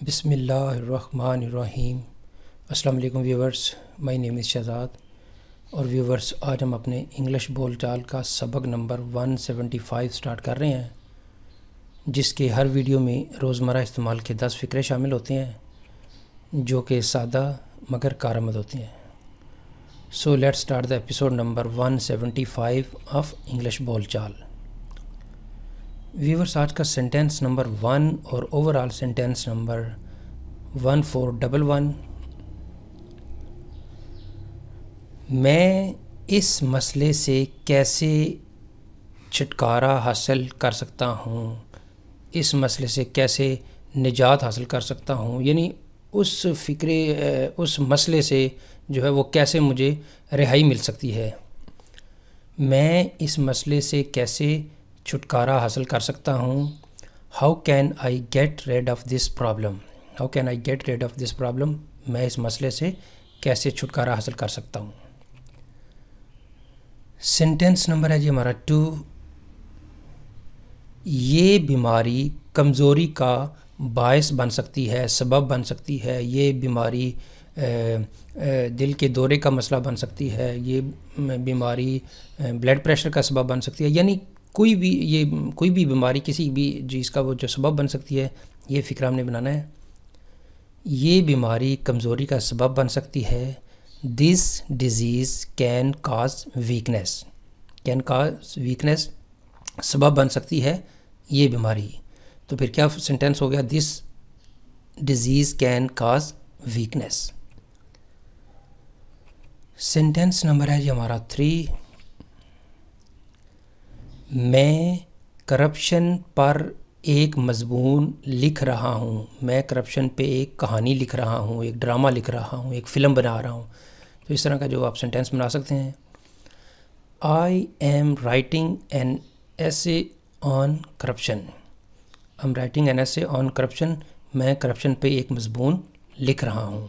بسم اللہ الرحمن الرحیم۔ السلام علیکم ویورز، مائی نیم از شہزاد اور ویورز آج ہم اپنے انگلش بول چال کا سبق نمبر 175 سٹارٹ کر رہے ہیں، جس کے ہر ویڈیو میں روزمرہ استعمال کے 10 فقرے شامل ہوتے ہیں جو کہ سادہ مگر کارآمد ہوتے ہیں۔ So let start the episode number 175 of English بول چال۔ ویورز آج کا سینٹینس نمبر 1 اور اوورآل سینٹینس نمبر 1411۔ میں اس مسئلے سے کیسے چھٹکارا حاصل کر سکتا ہوں، اس مسئلے سے کیسے نجات حاصل کر سکتا ہوں، یعنی اس مسئلے سے جو ہے وہ کیسے مجھے رہائی مل سکتی ہے۔ میں اس مسئلے سے کیسے چھٹکارا حاصل کر سکتا ہوں۔ How can I get rid of this problem, how can I get rid of this problem, میں اس مسئلے سے کیسے چھٹکارا حاصل کر سکتا ہوں۔ سینٹینس نمبر ہے جی ہمارا 2۔ یہ بیماری کمزوری کا باعث بن سکتی ہے، سبب بن سکتی ہے۔ یہ بیماری دل کے دورے کا مسئلہ بن سکتی ہے، یہ بیماری بلڈ پریشر کا سبب بن سکتی ہے، یعنی کوئی بھی بیماری کسی بھی چیز کا وہ جو سبب بن سکتی ہے، یہ فکرہ ہم نے بنانا ہے۔ یہ بیماری کمزوری کا سبب بن سکتی ہے۔ This disease can cause weakness, can cause weakness, سبب بن سکتی ہے یہ بیماری۔ تو پھر کیا سینٹینس ہو گیا؟ This disease can cause weakness. Sentence number ہے جی ہمارا 3۔ میں کرپشن پر ایک مضمون لکھ رہا ہوں، میں کرپشن پہ ایک کہانی لکھ رہا ہوں، ایک ڈرامہ لکھ رہا ہوں، ایک فلم بنا رہا ہوں۔ تو اس طرح کا جو آپ سینٹینس بنا سکتے ہیں۔ آئی am writing an essay on corruption, I am writing an essay on corruption, میں کرپشن پہ ایک مضمون لکھ رہا ہوں۔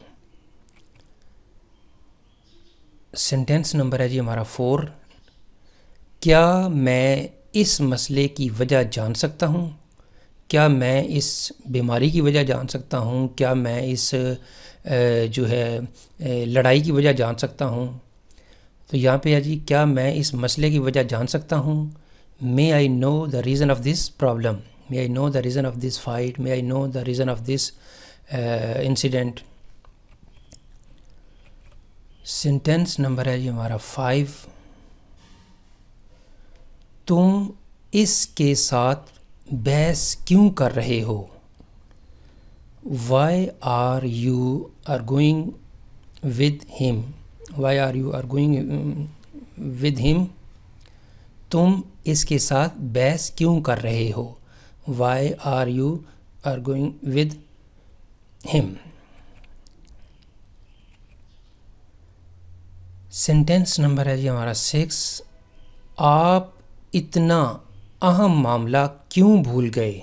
سینٹینس نمبر ہے جی ہمارا 4۔ کیا میں اس مسئلے کی وجہ جان سکتا ہوں، کیا میں اس بیماری کی وجہ جان سکتا ہوں، کیا میں اس جو ہے لڑائی کی وجہ جان سکتا ہوں۔ تو یہاں پہ ہے جی کیا میں اس مسئلے کی وجہ جان سکتا ہوں۔ may I know the reason of this problem، may I know the reason of this fight، may I know the reason of this incident۔ Sentence number ہے جی ہمارا 5۔ تم اس کے ساتھ بحث کیوں کر رہے ہو، why are you arguing with him، why are you arguing with him، تم اس کے ساتھ بحث کیوں کر رہے ہو، why are you arguing with him۔ Sentence number ہے جی ہمارا 6۔ آپ اتنا اہم معاملہ کیوں بھول گئے،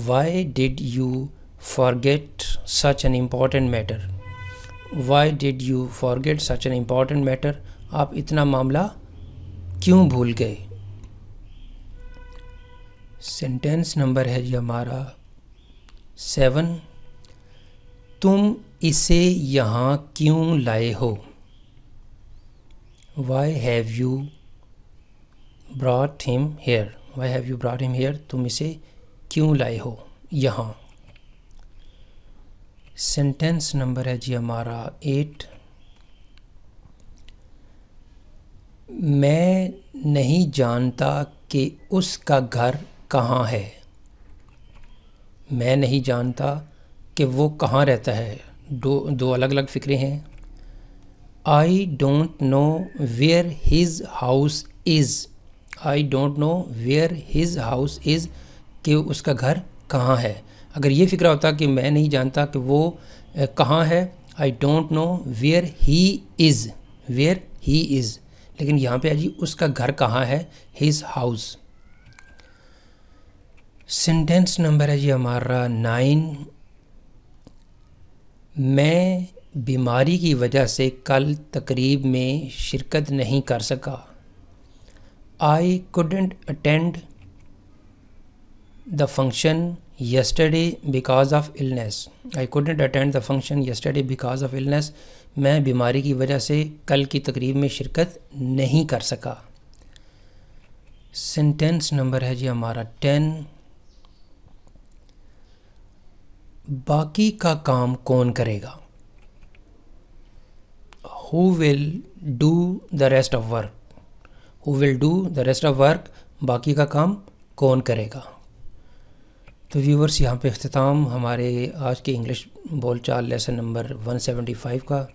why did you forget such an important matter، why did you forget such an important matter، آپ اتنا معاملہ کیوں بھول گئے۔ سینٹینس نمبر ہے جی ہمارا 7۔ تم اسے یہاں کیوں لائے ہو، why have you brought him here، why have you brought him here، تم اسے کیوں لائے ہو یہاں۔ سینٹینس نمبر ہے جی ہمارا 8۔ میں نہیں جانتا کہ اس کا گھر کہاں ہے، میں نہیں جانتا کہ وہ کہاں رہتا ہے۔ دو الگ الگ فکرے ہیں۔ I don't know where his house is، I don't know where his house is، کہ اس کا گھر کہاں ہے۔ اگر یہ فکرہ ہوتا کہ میں نہیں جانتا کہ وہ کہاں ہے، I don't know where he is، where he is، لیکن یہاں پہ جی اس کا گھر کہاں ہے، his house۔ سینٹینس نمبر ہے جی ہمارا 9۔ میں بیماری کی وجہ سے کل تقریب میں شرکت نہیں کر سکا، I couldn't attend the function yesterday because of illness. I couldn't attend the function yesterday because of illness. میں بیماری کی وجہ سے کل کی تقریب میں شرکت نہیں کر سکا. سینٹینس نمبر ہے جی ہمارا 10. باقی کا کام کون کرے گا؟ Who will do the rest of work? Who will do the rest of work? باقی کا کام کون کرے گا؟ تو ویورز یہاں پہ اختتام ہمارے آج کے انگلش بول چال لیسن نمبر 175 کا.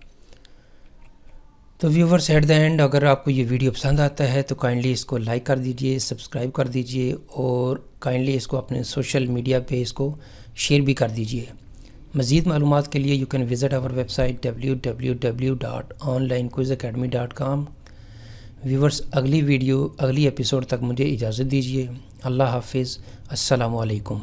تو ویورز ایٹ دا اینڈ اگر آپ کو یہ ویڈیو پسند آتا ہے تو کائنڈلی اس کو لائک کر دیجئے، سبسکرائب کر دیجئے اور کائنڈلی اس کو اپنے سوشل میڈیا پہ اس کو شیئر بھی کر دیجئے. مزید معلومات کے لیے you can visit our website www.onlinequizacademy.com. Viewers اگلی ایپیسوڈ تک مجھے اجازت دیجیے. اللہ حافظ. السلام علیکم.